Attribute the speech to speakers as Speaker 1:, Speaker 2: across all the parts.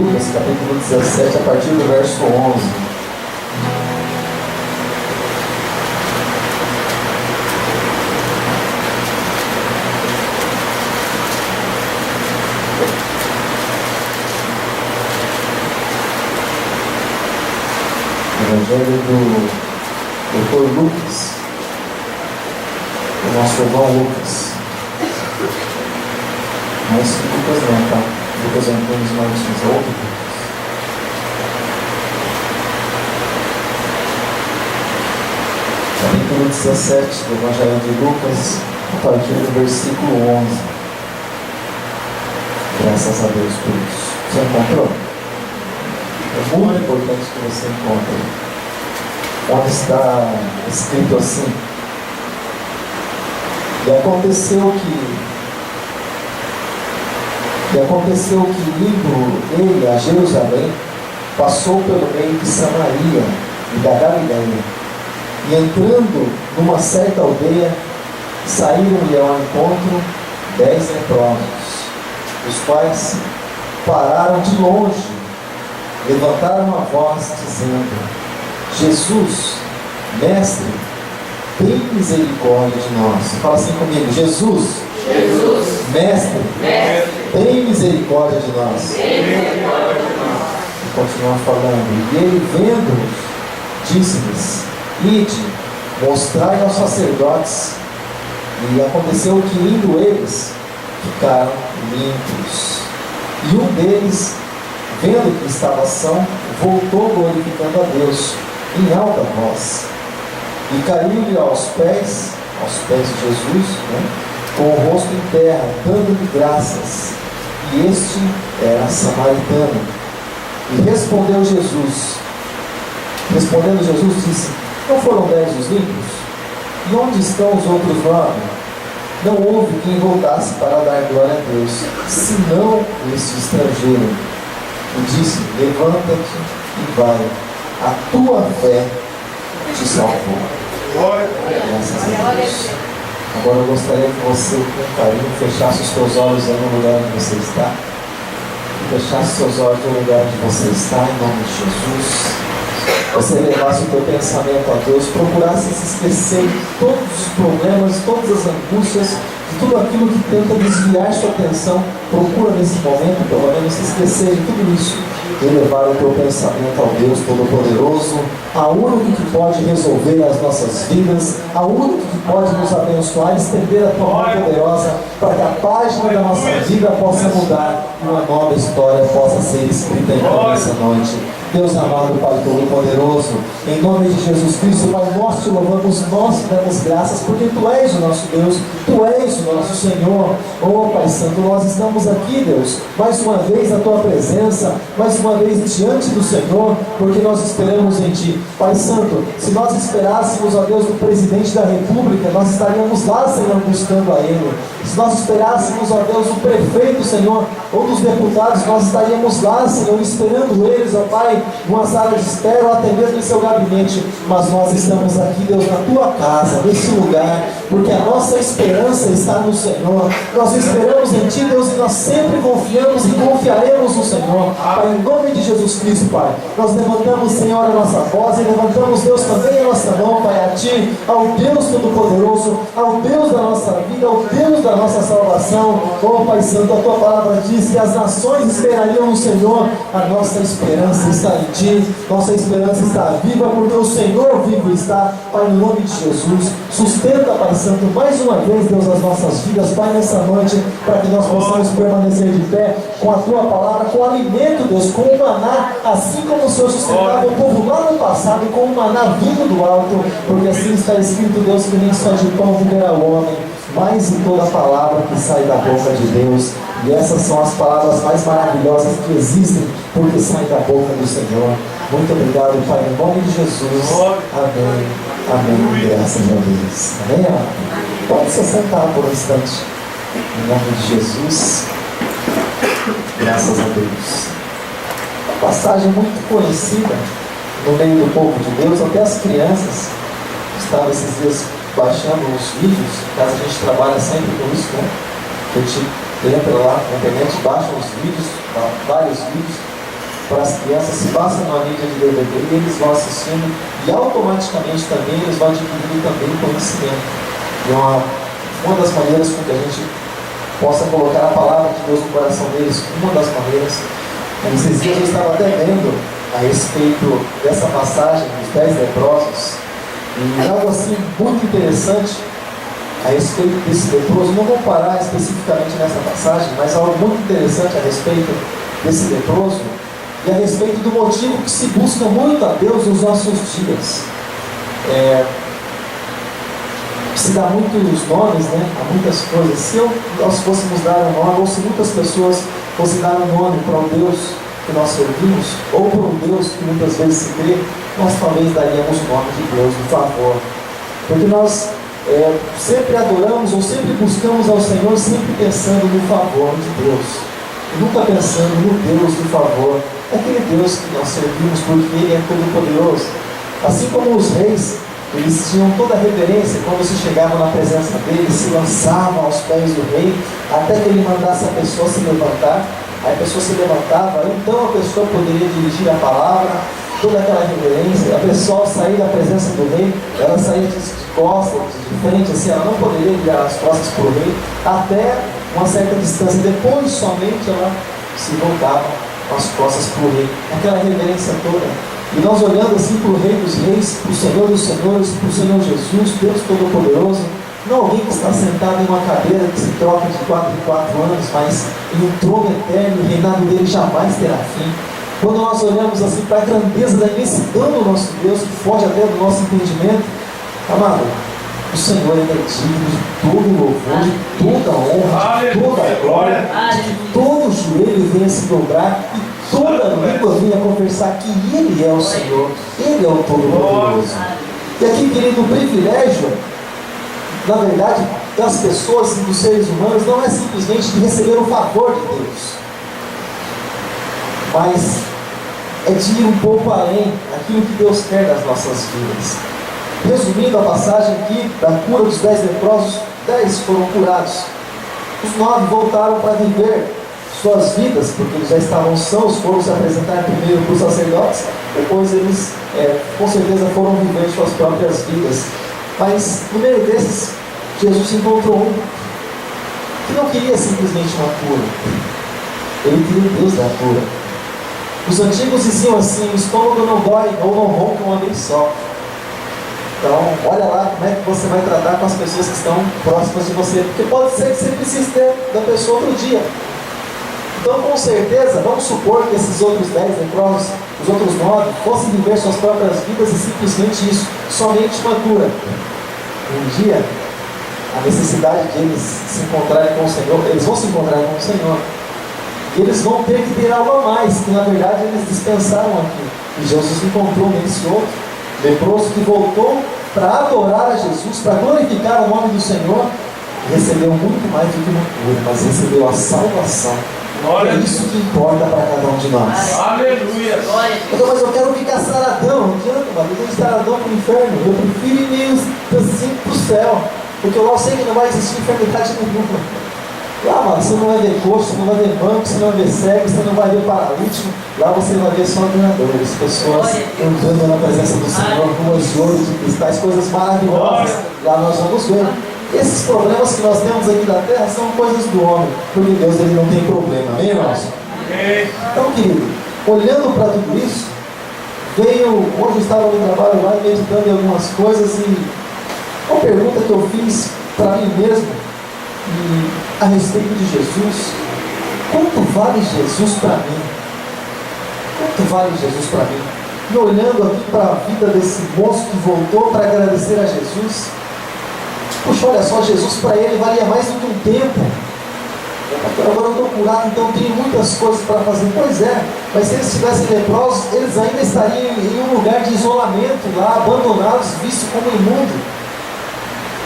Speaker 1: Lucas, capítulo 17, a partir do verso 11. Evangelho do Dr. Lucas, o nosso irmão Lucas. Mas Lucas não, tá? Lucas Antônio Martins, é outro Lucas. Capítulo 17 do Evangelho de Lucas, a partir do versículo 11. Graças a Deus por isso. Você encontrou? É muito importante que você encontre. Onde está escrito assim: E aconteceu que indo ele a Jerusalém, passou pelo meio de Samaria e da Galileia, e entrando numa certa aldeia, saíram-lhe ao encontro 10 leprosos, os quais pararam de longe, levantaram a voz, dizendo: Jesus, Mestre, tem misericórdia de nós. Fala assim comigo: Jesus, Mestre, tem misericórdia de nós. E continua falando: E ele, vendo-os, disse-lhes: Ide, mostrai aos sacerdotes. E aconteceu que, indo eles, ficaram limpos. E um deles, vendo que estava são, voltou glorificando a Deus em alta voz, e caiu-lhe aos pés de Jesus, com o rosto em terra, dando-lhe graças. E este era samaritano. E respondendo Jesus disse: Não foram 10 os limpos? E onde estão os outros 9? Não houve quem voltasse para dar glória a Deus, senão este estrangeiro. E disse: Levanta-te e vai, a tua fé te salvou. Graças a Deus. Agora eu gostaria que você, com carinho, fechasse os teus olhos aí no lugar onde você está. Fechasse os seus olhos no lugar onde você está, em nome de Jesus. Você levasse o teu pensamento a Deus, procurasse se esquecer de todos os problemas, todas as angústias, de tudo aquilo que tenta desviar sua atenção. Procura nesse momento, pelo menos, se esquecer de tudo isso e levar o teu pensamento ao Deus Todo-Poderoso, ao único que pode resolver as nossas vidas, ao único que pode nos abençoar e estender a tua mão poderosa para que a página da nossa vida possa mudar e uma nova história possa ser escrita então nessa noite. Deus amado, Pai Todo-Poderoso, em nome de Jesus Cristo, Pai, nós te louvamos, nós te damos graças, porque Tu és o nosso Deus, Tu és o nosso Senhor. Oh, Pai Santo, nós estamos aqui, Deus, mais uma vez na Tua presença, mais uma vez diante do Senhor, porque nós esperamos em Ti. Pai Santo, se nós esperássemos, ó Deus, do Presidente da República, nós estaríamos lá, Senhor, buscando a Ele. Se nós esperássemos, ó Deus, do prefeito, Senhor, ou dos deputados, nós estaríamos lá, Senhor, esperando eles, ó Pai, numa sala de espera ou até mesmo em seu gabinete. Mas nós estamos aqui, Deus, na Tua casa, nesse lugar, porque a nossa esperança está no Senhor. Nós esperamos em Ti, Deus, e nós sempre confiamos e confiaremos no Senhor. Pai, em nome de Jesus Cristo, Pai, nós levantamos, Senhor, a nossa voz e levantamos, Deus, também a nossa mão, Pai, a Ti, ao Deus Todo-Poderoso, ao Deus da nossa vida, ao Deus da nossa salvação. Oh, Pai Santo, a Tua palavra diz que as nações esperariam no Senhor. A nossa esperança está em Ti, nossa esperança está viva, porque o Senhor vivo está. Pai, no nome de Jesus, sustenta, Pai Santo, mais uma vez, Deus, as nossas vidas, Pai, nessa noite, para que nós possamos permanecer de pé com a Tua palavra, com o alimento, Deus, com o maná, assim como o Senhor sustentava o povo lá no passado, com o maná vindo do alto, porque assim está escrito, Deus, que nem só de pão viverá o homem, mas em toda palavra que sai da boca de Deus. E essas são as palavras mais maravilhosas que existem, porque saem da boca do Senhor. Muito obrigado, Pai, em nome de Jesus. Amém. Amém. Graças a Deus. Amém. Pode se sentar por um instante. Em nome de Jesus. Graças a Deus. Uma passagem muito conhecida no meio do povo de Deus, até as crianças estavam esses dias baixando os vídeos. Em casa a gente trabalha sempre com isso, A gente entra lá na internet, baixa os vídeos, vários vídeos, para as crianças, se passa numa mídia de DVD e eles vão assistindo e automaticamente também eles vão adquirindo também conhecimento. E uma das maneiras com que a gente possa colocar a palavra de Deus no coração deles, uma das maneiras. Esses dias eu estava até vendo a respeito dessa passagem dos 10 leprosos, e algo assim muito interessante a respeito desse leproso. Não vou parar especificamente nessa passagem, mas algo muito interessante a respeito desse leproso e a respeito do motivo que se busca muito a Deus nos nossos dias. Se dá muitos nomes, né, a muitas coisas. Se nós fôssemos dar um nome, ou se muitas pessoas fossem dar um nome para o Deus que nós servimos, ou para um Deus que muitas vezes se crê, nós talvez daríamos o nome de Deus, no favor. Porque nós sempre adoramos ou sempre buscamos ao Senhor, sempre pensando no favor de Deus, e nunca pensando no Deus do favor, aquele Deus que nós servimos, porque Ele é todo-poderoso. Assim como os reis, eles tinham toda a reverência quando se chegavam na presença dele, se lançavam aos pés do rei, até que ele mandasse a pessoa se levantar. Aí a pessoa se levantava, então a pessoa poderia dirigir a palavra, toda aquela reverência. A pessoa, ao sair da presença do rei, ela saía de costas, de frente, assim, ela não poderia virar as costas para o rei, até uma certa distância. Depois, somente, ela se voltava com as costas para o rei. Aquela reverência toda. E nós olhando assim para o Rei dos Reis, para o Senhor dos Senhores, para o Senhor Jesus, Deus Todo-Poderoso, não alguém que está sentado em uma cadeira que se troca de 4 em 4 anos, mas em um trono eterno, o reinado dele jamais terá fim. Quando nós olhamos assim para a grandeza da imensidão do nosso Deus, que foge até do nosso entendimento, amado, o Senhor é digno de todo louvor, de toda honra, de toda glória, de que todo joelho venha se dobrar e toda língua vinha confessar que Ele é o Senhor, Ele é o Todo-Poderoso. E aqui, querido, o privilégio, na verdade, das pessoas e dos seres humanos não é simplesmente de receber o favor de Deus, mas é de ir um pouco além daquilo que Deus quer das nossas vidas. Resumindo a passagem aqui da cura dos 10 leprosos, 10 foram curados, os 9 voltaram para viver suas vidas, porque eles já estavam sãos, foram se apresentar primeiro para os sacerdotes, depois eles com certeza foram viver suas próprias vidas. Mas no meio desses, Jesus encontrou um que não queria simplesmente uma cura, ele queria o Deus da cura. Os antigos diziam assim: o estômago não dói ou não ronca uma vez só. Então, olha lá como é que você vai tratar com as pessoas que estão próximas de você, porque pode ser que você precise ter da pessoa outro dia. Então, com certeza, vamos supor que esses outros 10 leprosos, os outros 9, fossem viver suas próprias vidas e simplesmente isso, somente uma cura. Um dia, a necessidade de eles se encontrarem com o Senhor, eles vão se encontrar com o Senhor. E eles vão ter que ter algo a mais, que na verdade eles dispensaram aqui. E Jesus encontrou nesse outro leproso que voltou para adorar a Jesus, para glorificar o nome do Senhor, e recebeu muito mais do que uma cura, mas recebeu a salvação. É isso que importa para cada um de nós.
Speaker 2: Aleluia!
Speaker 1: Então, mas eu quero ficar saradão, não adianta, mas eu tenho saradão para o inferno. Eu prefiro ir meio assim para o céu, porque eu sei que não vai existir enfermidade nenhuma. Lá, mano, você não vai ver coxo, você não vai ver banco, você não vai ver cego, você não vai ver paralítico. Lá você vai ver só adoradores, pessoas andando na presença do Senhor, ruas de ouro, de cristais, coisas maravilhosas. Lá nós vamos ver. Esses problemas que nós temos aqui da terra são coisas do homem, porque Deus ele não tem problema, amém, irmãos? Então, querido, olhando para tudo isso, veio, hoje eu estava no trabalho lá, meditando em algumas coisas, e uma pergunta que eu fiz para mim mesmo, e a respeito de Jesus: quanto vale Jesus para mim? Quanto vale Jesus para mim? E olhando aqui para a vida desse moço que voltou para agradecer a Jesus, puxa, olha só, Jesus para ele valia mais do que um tempo. Agora eu estou curado, então tenho muitas coisas para fazer. Pois é, mas se eles estivessem leprosos, eles ainda estariam em um lugar de isolamento lá, abandonados, vistos como imundo.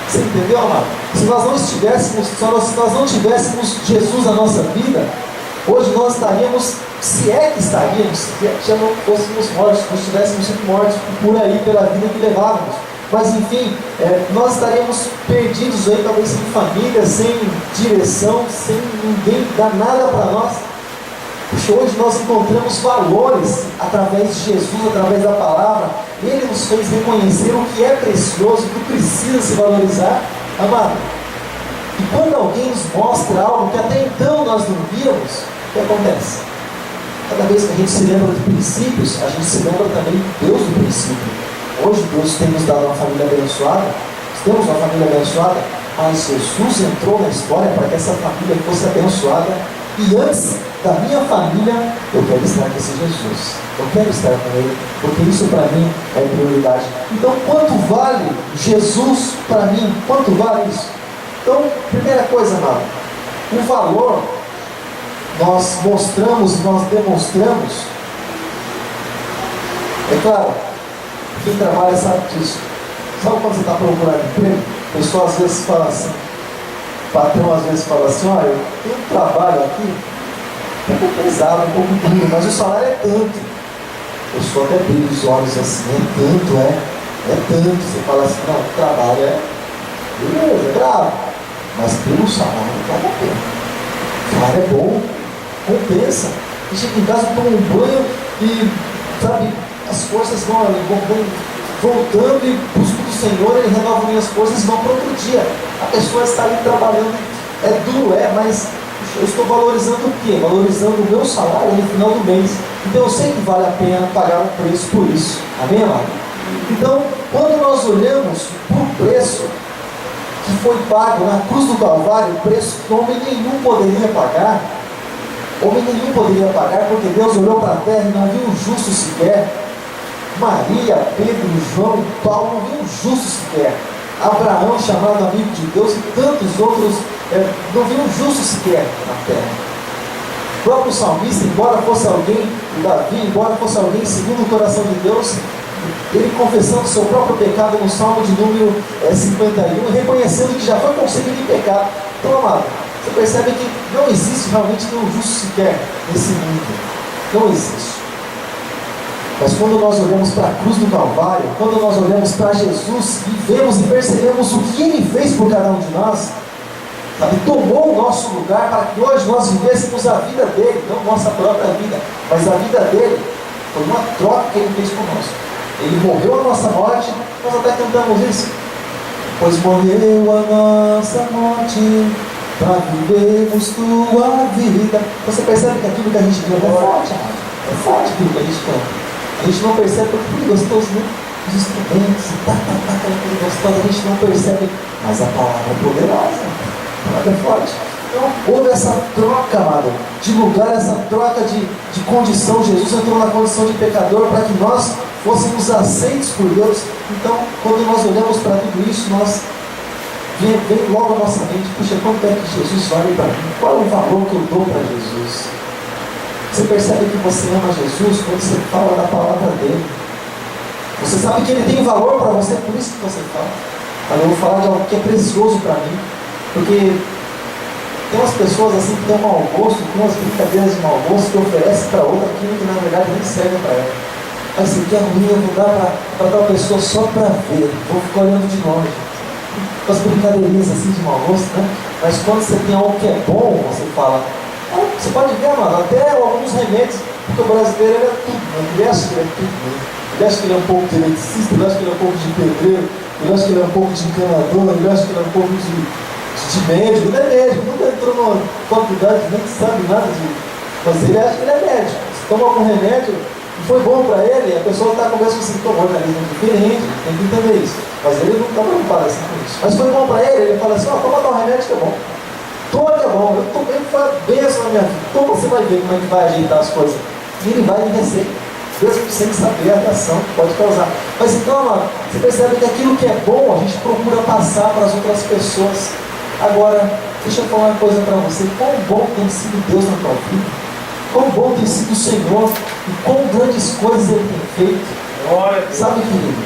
Speaker 1: Você entendeu, amado? Se nós não tivéssemos Jesus na nossa vida, hoje nós estaríamos, se é que estaríamos, se já não fôssemos mortos, nós estivéssemos sido mortos por aí pela vida que levávamos. Mas enfim, nós estaríamos perdidos aí, talvez sem família, sem direção, sem ninguém dar nada para nós. Puxa, hoje nós encontramos valores através de Jesus, através da palavra. Ele nos fez reconhecer o que é precioso, o que precisa se valorizar. Amado, e quando alguém nos mostra algo que até então nós não víamos, o que acontece? Cada vez que a gente se lembra de princípios, a gente se lembra também de Deus do princípio. Hoje Deus tem nos dado uma família abençoada, temos uma família abençoada, mas Jesus entrou na história para que essa família fosse abençoada. E antes da minha família, eu quero estar com esse Jesus. Eu quero estar com Ele, porque isso para mim é prioridade. Então, quanto vale Jesus para mim? Quanto vale isso? Então, primeira coisa, amado, o valor nós mostramos, nós demonstramos. É claro, quem trabalha sabe disso. Sabe quando você está procurando emprego? O pessoal às vezes fala assim, o patrão às vezes fala assim, olha, eu tenho um trabalho aqui, um pouco pesado, um pouco duro, mas o salário é tanto. Eu só até brilho os olhos assim, é tanto. Você fala assim, não, o trabalho é, beleza, é grave, mas pelo salário vale a pena. O salário é bom, compensa. E chega em casa, toma um banho e, sabe, as forças vão voltando e busco do Senhor, Ele renova minhas forças e vão para outro dia. A pessoa está ali trabalhando, é duro, mas eu estou valorizando o quê? Valorizando o meu salário no final do mês. Então eu sei que vale a pena pagar um preço por isso. Amém, amado? Então, quando nós olhamos para o preço que foi pago na cruz do Calvário, o preço que homem nenhum poderia pagar, porque Deus olhou para a terra e não viu um justo sequer. Maria, Pedro, João, Paulo, não viu um justo sequer. Abraão, chamado amigo de Deus, e tantos outros, não viu um justo sequer na terra. O próprio salmista, embora fosse alguém, Davi, embora fosse alguém segundo o coração de Deus, ele confessando seu próprio pecado no Salmo de número 51, reconhecendo que já foi concebido em pecado. Então, amado, você percebe que não existe realmente nenhum justo sequer nesse mundo. Não existe. Mas quando nós olhamos para a cruz do Calvário, quando nós olhamos para Jesus e vemos e percebemos o que Ele fez por cada um de nós, sabe, tomou o nosso lugar para que hoje nós vivêssemos a vida dele, não nossa própria vida, mas a vida dele, foi uma troca que Ele fez conosco. Ele morreu a nossa morte, nós até cantamos isso. Pois morreu a nossa morte, para vivermos tua vida. Você percebe que aquilo que a gente canta é forte, amado? É forte aquilo que a gente canta. A gente não percebe porque é tudo gostoso, né? Os instrumentos, aquela coisa gostosa, a gente não percebe, mas a palavra é poderosa, a palavra é forte. Então, houve essa troca, amado, de lugar, essa troca de condição. Jesus entrou na condição de pecador para que nós fôssemos aceitos por Deus. Então, quando nós olhamos para tudo isso, nós vem logo a nossa mente, puxa, quanto é que Jesus vale para mim? Qual é o valor que eu dou para Jesus? Você percebe que você ama Jesus quando você fala da palavra dele. Você sabe que ele tem valor para você, por isso que você fala. Mas eu vou falar de algo que é precioso para mim, porque tem umas pessoas assim que têm um mau gosto, tem umas brincadeiras de mau gosto que oferecem para outra aquilo que na verdade nem serve para ela. Mas se quer ruim, eu vou dar para tal pessoa só para ver, vou ficar olhando de longe. As brincadeirinhas assim de mau gosto, né? Mas quando você tem algo que é bom, você fala. Você pode ver, mano, até alguns remédios, porque o brasileiro ele é tudo, né? Ele acha que ele é tudo, né? Ele acha que ele é um pouco de eletricista, ele acha que ele é um pouco de pedreiro, ele acha que ele é um pouco de encanador, ele acha que ele é um pouco de médico. Ele é médico, nunca entrou numa faculdade, nem sabe nada de. Mas ele acha que ele é médico. Se toma algum remédio e foi bom para ele, a pessoa está conversando assim, com um organismo diferente, tem que entender isso. Mas ele não está preocupado assim com isso. Mas foi bom para ele fala assim, toma tal remédio que é bom. Toma que é bom, eu tomei que foi a bênção na minha vida. Toma, você vai ver como é que vai ajeitar as coisas. E ele vai me receber. Mesmo sem saber a reação que pode causar. Mas então, amado, você percebe que aquilo que é bom, a gente procura passar para as outras pessoas. Agora, deixa eu falar uma coisa para você. Quão bom tem sido Deus na tua vida. Quão bom tem sido o Senhor. E quão grandes coisas Ele tem feito. Sabe, querido?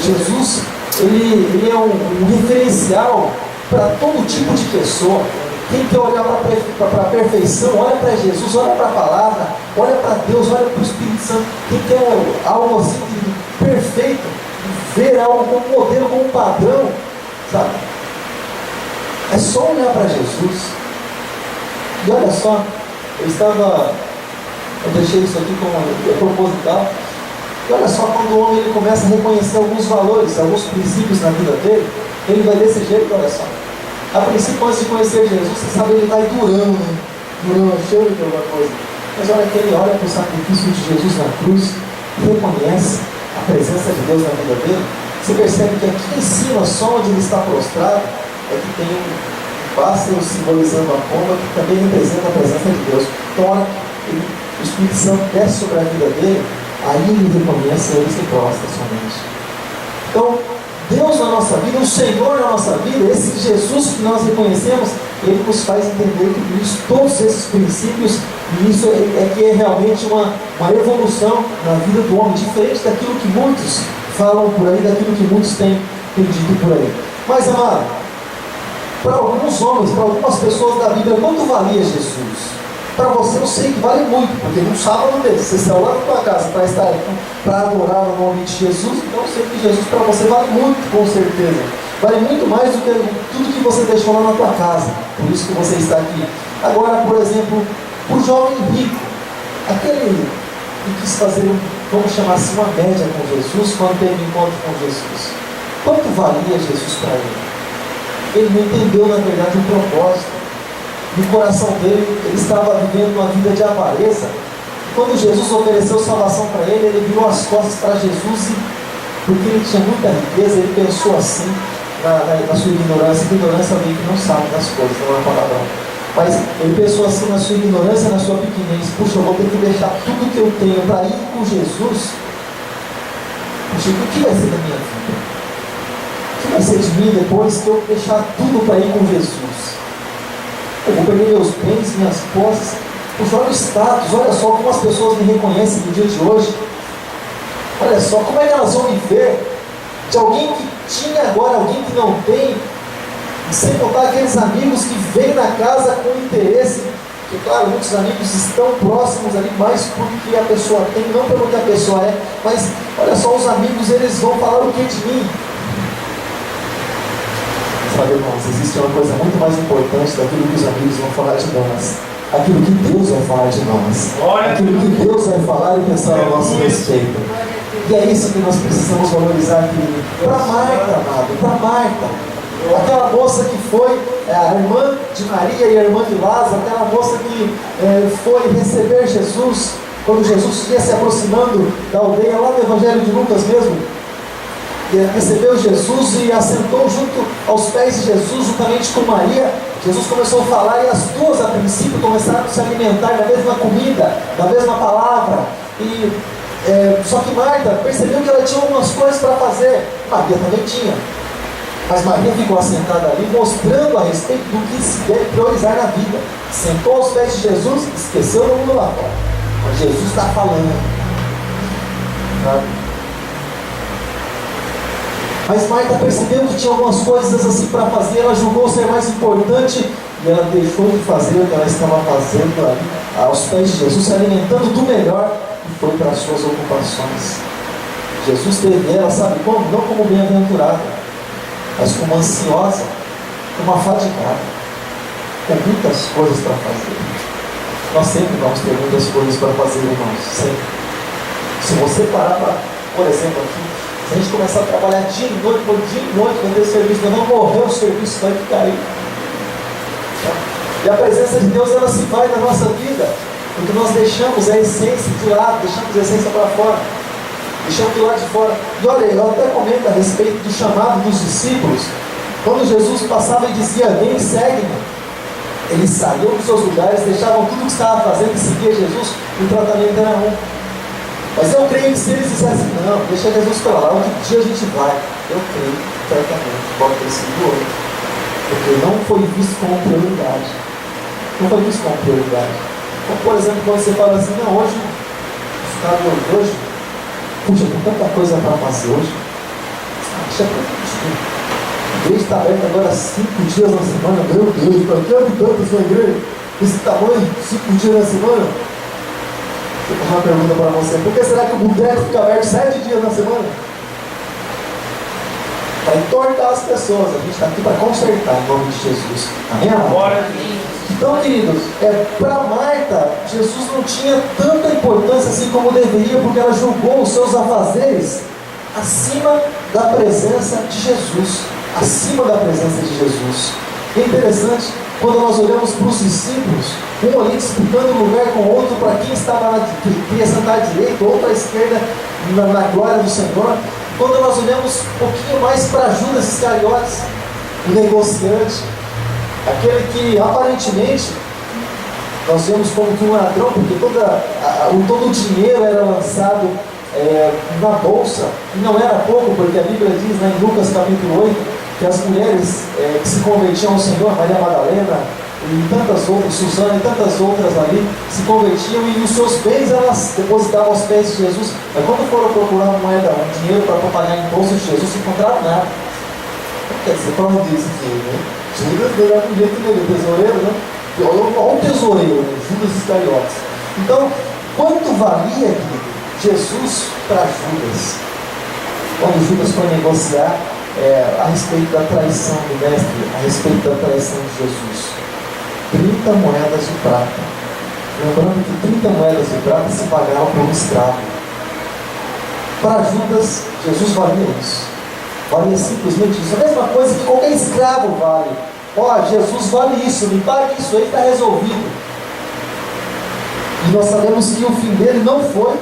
Speaker 1: Jesus, Ele é um referencial para todo tipo de pessoa. Quem quer olhar para a perfeição, olha para Jesus, olha para a palavra, olha para Deus, olha para o Espírito Santo. Quem quer algo assim de perfeito, ver algo como modelo, como padrão, sabe? É só olhar para Jesus. E olha só, eu estava Eu deixei isso aqui como proposital. E olha só, quando o homem ele começa a reconhecer alguns valores, alguns princípios na vida dele, ele vai desse jeito, olha só. A princípio, antes de conhecer Jesus, você sabe, ele vai durando, cheio de alguma coisa. Mas olha que ele olha para o sacrifício de Jesus na cruz e reconhece a presença de Deus na vida dele. Você percebe que aqui em cima, só onde ele está prostrado, é que tem um pássaro simbolizando a pomba, que também representa a presença de Deus. Então, olha, o Espírito Santo desce sobre a vida dele, aí ele reconhece, ele se prostra somente. Então, Deus na nossa vida, o Senhor na nossa vida, esse Jesus que nós reconhecemos, ele nos faz entender tudo isso, todos esses princípios, e isso é que é realmente uma evolução na vida do homem, diferente daquilo que muitos falam por aí, daquilo que muitos têm dito por aí. Mas, amado, para alguns homens, para algumas pessoas da Bíblia, quanto valia Jesus? Para você eu sei que vale muito, porque num sábado desse, você saiu lá da tua casa para estar aqui, para adorar o nome de Jesus, então eu sei que Jesus para você vale muito, com certeza. Vale muito mais do que tudo que você deixou lá na tua casa, por isso que você está aqui. Agora, por exemplo, o jovem rico, aquele que quis fazer, vamos chamar assim, uma média com Jesus, quando teve um encontro com Jesus. Quanto valia Jesus para ele? Ele não entendeu, na verdade, o propósito. No coração dele, ele estava vivendo uma vida de avareza. Quando Jesus ofereceu salvação para ele, ele virou as costas para Jesus e, porque ele tinha muita riqueza, ele pensou assim, na sua ignorância. Ignorância é alguém que não sabe das coisas, não é uma palavra. Mas ele pensou assim na sua ignorância, na sua pequenez: puxa, eu vou ter que deixar tudo que eu tenho para ir com Jesus. Puxa, o que vai ser da minha vida? O que vai ser de mim depois que eu deixar tudo para ir com Jesus? Eu vou perder meus bens, minhas posses. Puxa, olha o status, olha só como as pessoas me reconhecem no dia de hoje. Olha só, como é que elas vão me ver? De alguém que tinha agora, alguém que não tem. Sem contar aqueles amigos que vêm na casa com interesse. Que claro, muitos amigos estão próximos ali, mais porque a pessoa tem, não pelo que a pessoa é. Mas olha só, os amigos, eles vão falar o que de mim? Sabe, irmãos, existe uma coisa muito mais importante daquilo que os amigos vão falar de nós. Aquilo que Deus vai falar de nós. Aquilo que Deus vai falar e pensar a nosso respeito. E é isso que nós precisamos valorizar, querido. Para Marta, amado, para Marta. Aquela moça que foi a irmã de Maria e a irmã de Lázaro, aquela moça que foi receber Jesus, quando Jesus ia se aproximando da aldeia, lá no Evangelho de Lucas mesmo, recebeu Jesus e assentou junto aos pés de Jesus, juntamente com Maria. Jesus começou a falar e as duas, a princípio, começaram a se alimentar da mesma comida, da mesma palavra. Só que Marta percebeu que ela tinha algumas coisas para fazer. Maria também tinha. Mas Maria ficou assentada ali, mostrando a respeito do que se deve priorizar na vida. Sentou aos pés de Jesus, esqueceu do mundo lá fora. Mas Jesus está falando. Sabe? Mas Marta percebeu que tinha algumas coisas assim para fazer, ela julgou ser mais importante e ela deixou de fazer o que ela estava fazendo ali, aos pés de Jesus, se alimentando do melhor e foi para as suas ocupações. Jesus teve ela, sabe como? Não como bem-aventurada, mas como ansiosa, como afadigada, com muitas coisas para fazer. Nós sempre vamos ter muitas coisas para fazer, irmãos, sempre. Se você parar para, por exemplo, aqui, se a gente começar a trabalhar dia e noite, vai ter serviço, não morrer o serviço, vai ficar aí. E a presença de Deus, ela se vai da nossa vida, porque nós deixamos a essência de lado, deixamos a essência para fora, deixamos do lado de fora. E olha, eu até comento a respeito do chamado dos discípulos. Quando Jesus passava e dizia: vem e segue-me, eles saíam dos seus lugares, deixavam tudo o que estava fazendo e seguia Jesus, e o tratamento era um. Mas eu creio que se eles dissessem: não, deixa Jesus para lá, outro dia a gente vai, eu creio certamente pode ter sido outro, porque não foi visto como prioridade. Não foi visto como prioridade. Então, por exemplo, quando você fala assim: não, hoje, hoje, puxa, tem tanta coisa para fazer hoje, deixa para dia. A igreja está aberta agora 5 dias na semana. Meu Deus, para que habitantes sua igreja? Esse tamanho, 5 dias na semana? Vou fazer uma pergunta para você: por que será que o boteco fica aberto 7 dias na semana? Para entortar as pessoas. A gente está aqui para consertar em nome de Jesus. Amém?
Speaker 2: Glória a Deus.
Speaker 1: Então, queridos, para Marta, Jesus não tinha tanta importância assim como deveria, porque ela julgou os seus afazeres acima da presença de Jesus. Acima da presença de Jesus. É interessante, quando nós olhamos para os discípulos, um ali disputando lugar com o outro, para quem estava queria sentar à direita, outro à esquerda, na glória do Senhor. Quando nós olhamos um pouquinho mais para Judas Iscariotes, o negociante, aquele que aparentemente nós vemos como que um ladrão, porque todo o dinheiro era lançado na bolsa, e não era pouco, porque a Bíblia diz em Lucas capítulo 8 que as mulheres que se convertiam ao Senhor, Maria Madalena e tantas outras, Susana e tantas outras ali, se convertiam e os seus bens elas depositavam aos pés de Jesus. Mas quando foram procurar um dinheiro para pagar imposto de Jesus, não encontraram nada. Quer dizer, para onde isso aqui, né? Judas era um jeito dele, tesoureiro, né? Olha o tesoureiro, né? Judas Iscariotes. Então, quanto valia aqui Jesus para Judas? Quando Judas foi negociar a respeito da traição do mestre, a respeito da traição de Jesus, 30 moedas de prata. Lembrando que 30 moedas de prata se pagavam por um escravo. Para Judas, Jesus valia isso. Valia simplesmente isso. A mesma coisa que qualquer escravo vale. Jesus vale isso, me pague isso aí, está resolvido. E nós sabemos que o fim dele não foi,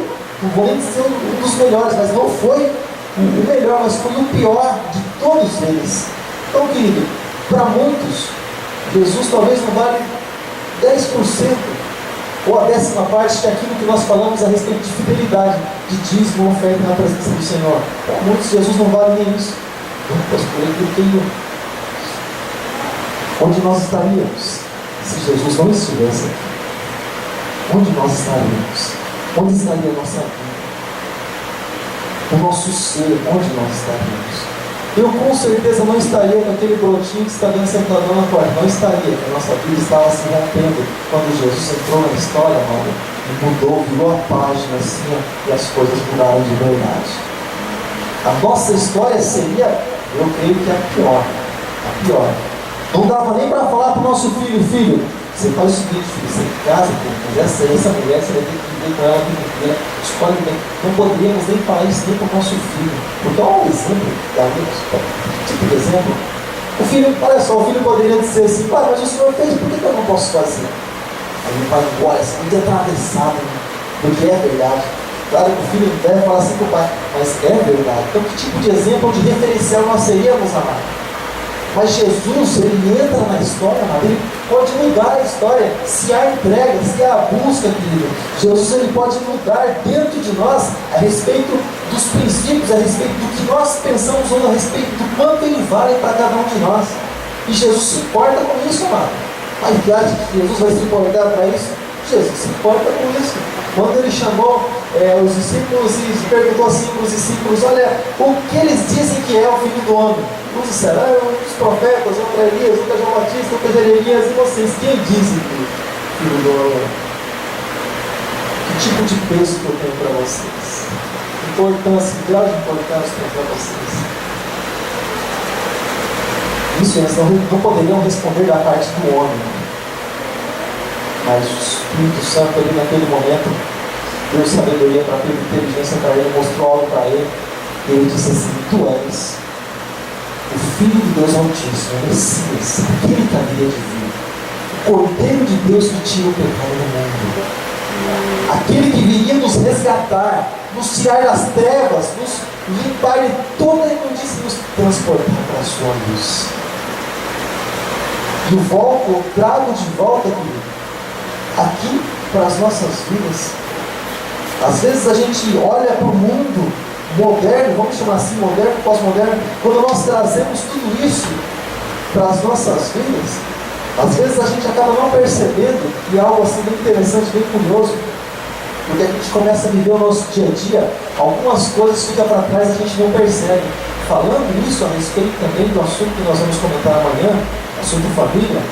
Speaker 1: não vou nem dizer um dos melhores, mas não foi o melhor, mas foi o pior de todos eles. Então, querido, para muitos, Jesus talvez não vale 10% ou a 10ª parte daquilo que nós falamos a respeito de fidelidade, de dízimo, oferta na presença do Senhor. Para muitos, Jesus não vale nem isso. Onde nós estaríamos se Jesus não estivesse aqui? Onde nós estaríamos? Onde estaria a nossa vida? O nosso ser, onde nós estaríamos? Eu com certeza não estaria com aquele brotinho que está dando sentadão na porta. Não estaria, porque a nossa vida estava se rompendo quando Jesus entrou na história, amado, e mudou, virou a página assim, e as coisas mudaram de verdade. A nossa história seria, eu creio que a pior. A pior. Não dava nem para falar para o nosso filho, você faz o seguinte, filho, você casa, mas essa mulher, você vai ter que viver com ela inteira, escolhe bem. Não poderíamos nem falar isso nem para o nosso filho, porque olha o exemplo, tipo de exemplo, o filho, olha só, o filho poderia dizer assim, pai, mas o senhor fez, por que eu não posso fazer? Aí o pai, olha, você podia estar atravessado, porque é verdade. Claro que o filho deve falar assim para o pai, mas é verdade. Então que tipo de exemplo, de referencial nós seríamos, amados? Mas Jesus, ele entra na história, ele pode mudar a história, se há entrega, se há busca, querido. Jesus, ele pode mudar dentro de nós a respeito dos princípios, a respeito do que nós pensamos ou a respeito do quanto ele vale para cada um de nós. E Jesus se importa com isso, amado. Mas que acha que Jesus vai se importar para isso? Jesus se importa com isso. Quando ele chamou os discípulos e perguntou assim para os discípulos, olha, o que eles dizem que é o Filho do Homem? Uns disseram, um dos profetas, outro é Elias, outro é João Batista, outro é Jeremias, e vocês, quem dizem que o Filho do Homem é? Que tipo de peso que eu tenho para vocês? Importância, que grau de importância eu tenho para vocês? Isso eles não poderiam responder da parte do homem. Mas o Espírito Santo ali naquele momento deu sabedoria para ele, inteligência para ele, mostrou algo para ele. E ele disse assim, tu és o Filho de Deus Altíssimo, o Messias, aquele que havia de vir, o Cordeiro de Deus que tira o pecado do mundo, aquele que viria nos resgatar, nos tirar das trevas, nos limpar de toda a imundícia e nos transportar para a sua luz. E eu trago de volta, querido, aqui para as nossas vidas. Às vezes a gente olha para o mundo moderno, vamos chamar assim, moderno, pós-moderno, quando nós trazemos tudo isso para as nossas vidas, às vezes a gente acaba não percebendo, e é algo assim bem interessante, bem curioso, porque a gente começa a viver o nosso dia a dia, algumas coisas ficam para trás e a gente não percebe. Falando isso a respeito também do assunto que nós vamos comentar amanhã, assunto família,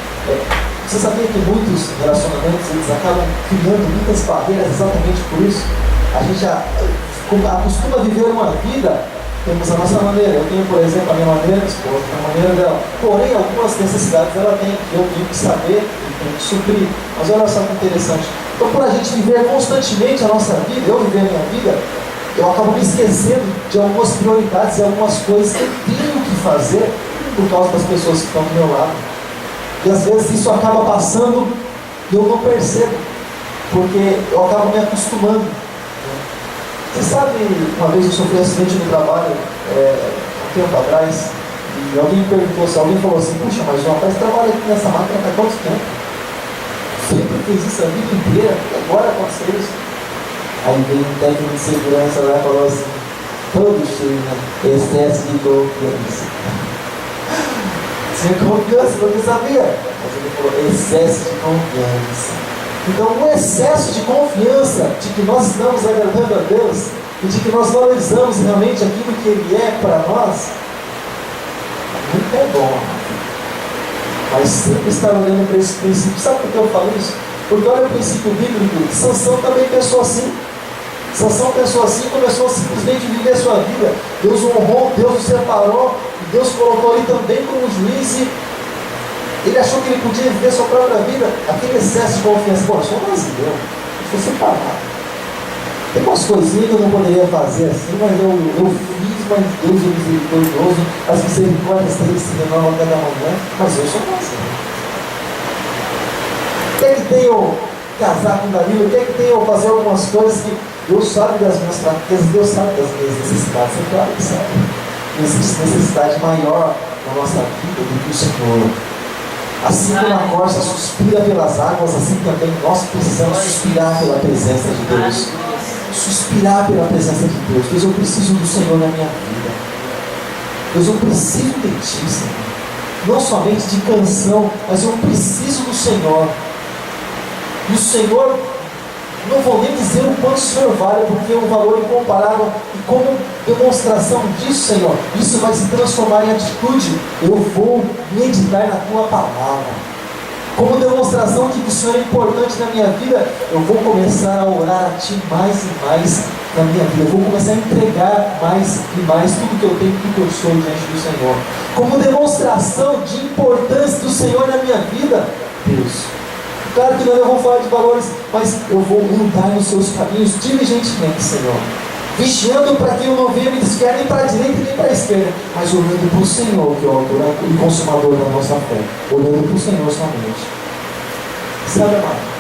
Speaker 1: você sabia que muitos relacionamentos eles acabam criando muitas barreiras exatamente por isso? A gente já acostuma viver uma vida temos a nossa maneira. Eu tenho, por exemplo, a minha maneira, a esposa, a maneira dela. Porém, algumas necessidades ela tem, que eu tenho que saber e tenho que suprir. Mas olha só que interessante. Então, por a gente viver constantemente a nossa vida, eu viver a minha vida, eu acabo me esquecendo de algumas prioridades e algumas coisas que eu tenho que fazer por causa das pessoas que estão do meu lado. E às vezes isso acaba passando e eu não percebo, porque eu acabo me acostumando. Você sabe, uma vez eu sofri um acidente no trabalho, um tempo atrás, e alguém me perguntou, se alguém falou assim, puxa, mas o rapaz trabalha aqui nessa máquina há quanto tempo? Sempre fez isso a vida inteira, e agora aconteceu isso? Aí veio um técnico de segurança lá e falou assim, todo cheio, né? Excesso de confiança. Tinha confiança, não sabia. Mas ele falou, excesso de confiança. Então, o excesso de confiança de que nós estamos agradando a Deus e de que nós valorizamos realmente aquilo que Ele é para nós, nunca é bom. Mas sempre estar olhando para esse princípio. Sabe por que eu falo isso? Porque olha o princípio bíblico. Sansão também pensou assim. Sansão pensou assim, começou a simplesmente viver a sua vida. Deus o honrou, Deus o separou, e Deus colocou ele também como juiz. E ele achou que ele podia viver a sua própria vida. Aquele excesso de confiança. Pô, eu sou um brasileiro, eu sou separado. Tem umas coisinhas que eu não poderia fazer assim, mas eu fiz, mas Deus é misericordioso. As misericórdias têm se renovam a cada manhã, mas eu sou brasileiro. Quer que tenha eu casar com Danilo? Quer que tenha eu fazer algumas coisas que Deus sabe das minhas fraquezas, Deus sabe das minhas necessidades, é claro que sabe. Existe necessidade maior na nossa vida do que o Senhor. Assim como a corça suspira pelas águas, assim também nós precisamos suspirar pela presença de Deus. Suspirar pela presença de Deus. Deus, eu preciso do Senhor na minha vida. Deus, eu preciso de Ti, Senhor. Não somente de canção, mas eu preciso do Senhor. E o Senhor, não vou nem dizer o quanto o Senhor vale, porque é um valor incomparável. E como demonstração disso, Senhor, isso vai se transformar em atitude. Eu vou meditar na Tua palavra. Como demonstração de que o Senhor é importante na minha vida, eu vou começar a orar a Ti mais e mais na minha vida. Eu vou começar a entregar mais e mais tudo que eu tenho, tudo que eu sou diante do Senhor. Como demonstração de importância do Senhor na minha vida, Deus. Claro que não eu vou falar de valores, mas eu vou andar nos Seus caminhos diligentemente, Senhor. Vigiando para que eu não venha me desviar nem para a direita nem para a esquerda, mas olhando para o Senhor, que é o autor e consumador da nossa fé. Olhando para o Senhor somente. Sabe, amado?